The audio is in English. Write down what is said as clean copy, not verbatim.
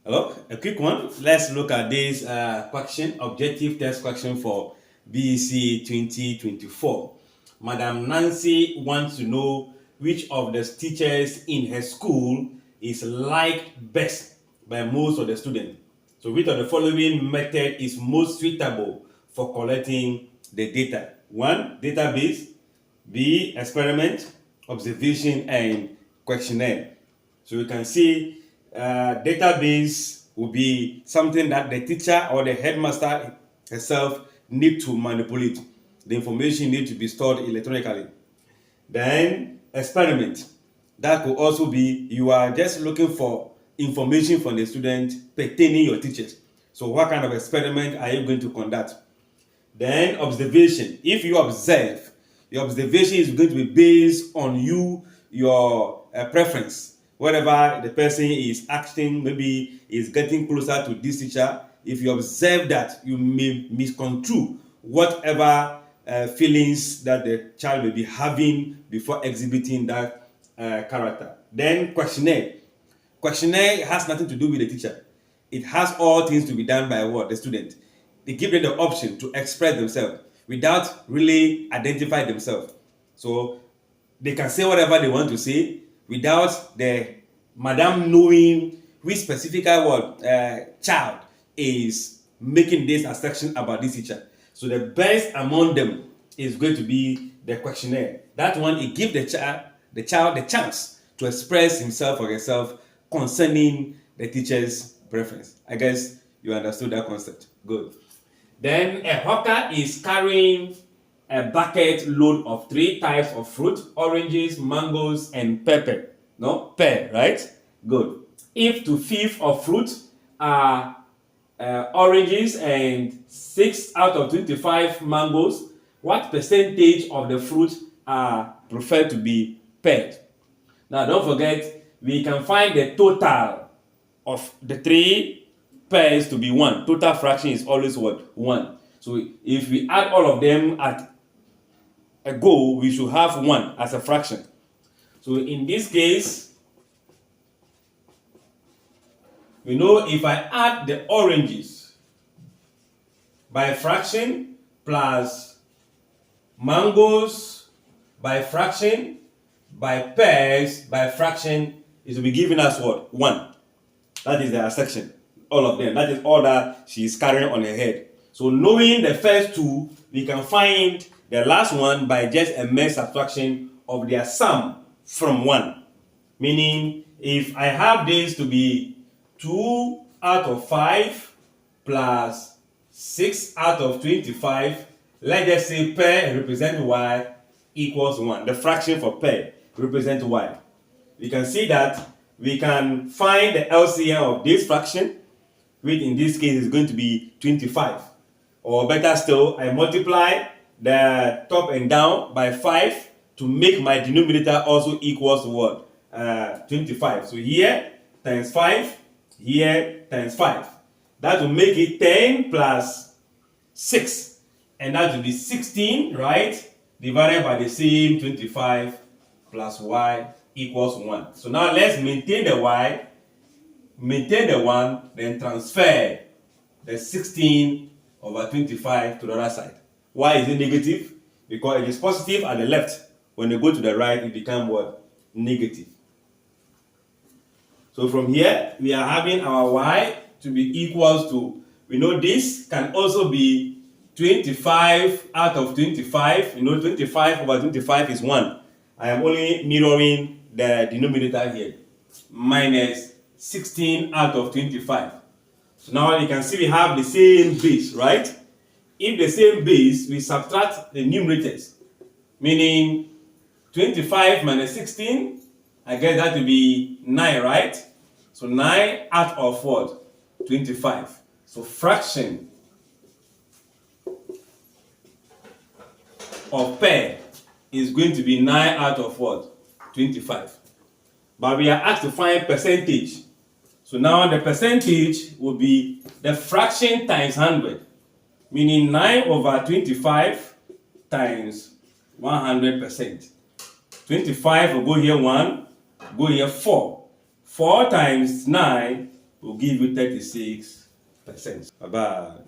Hello, a quick one. Let's look at this question, objective test question for BECE 2024. Madam Nancy wants to know which of the teachers in her school is liked best by most of the students. So which of the following method is most suitable for collecting the data? 1. Database. B. Experiment, observation, and questionnaire. So you can see database will be something that the teacher or the headmaster herself need to manipulate. The information need to be stored electronically. Then experiment. That could also be you are just looking for information from the student pertaining your teachers. So what kind of experiment are you going to conduct? Then observation. If you observe, your observation is going to be based on your preference. Whatever the person is acting, maybe is getting closer to this teacher. If you observe that, you may misconstrue whatever feelings that the child may be having before exhibiting that character. Then questionnaire. Questionnaire has nothing to do with the teacher. It has all things to be done by what? The student. They give them the option to express themselves without really identify themselves. So they can say whatever they want to say without the madam knowing which specific child is making this assertion about this teacher. So the best among them is going to be the questionnaire. That one, it gives the child the chance to express himself or herself concerning the teacher's preference. I guess you understood that concept. Good. Then a hawker is carrying a bucket load of 3 types of fruit: oranges, mangoes, and pepper. No? Pear, right? Good. If 2/5 of fruit are oranges and 6 out of 25 mangoes, what percentage of the fruit are preferred to be peared? Now, don't forget, we can find the total of the 3 pairs to be 1. Total fraction is always what? 1. So if we add all of them at a go, we should have 1 as a fraction. So in this case, we know if I add the oranges by fraction plus mangoes by fraction by pears by fraction, it will be giving us what? 1. That is the section. All of them. That is all that she is carrying on her head. So knowing the first 2, we can find the last one by just a mere subtraction of their sum from 1. Meaning, if I have this to be 2 out of 5 plus 6 out of 25, let's just say pair represent y equals 1. The fraction for pair represents y. We can see that we can find the LCM of this fraction, which in this case is going to be 25. Or better still, I multiply the top and down by 5 to make my denominator also equals to what? 25. So here times 5, here times 5. That will make it 10 plus 6. And that will be 16, right? Divided by the same 25 plus y equals 1. So now let's maintain the y, maintain the 1, then transfer the 16 over 25 to the other side. Why is it negative? Because it is positive at the left. When you go to the right, it becomes what? Negative. So from here, we are having our y to be equals to, we know this can also be 25 out of 25. You know, 25 over 25 is 1. I am only mirroring the denominator here. Minus 16 out of 25. So now you can see we have the same base, right? If the same base, we subtract the numerators. Meaning 25 minus 16, I guess that will be 9, right? So 9 out of what? 25. So fraction of pair is going to be 9 out of what? 25. But we are asked to find percentage. So now the percentage will be the fraction times 100. Meaning 9 over 25 times 100%. 25 will go here 1, go here 4. 4 times 9 will give you 36%. Bye-bye.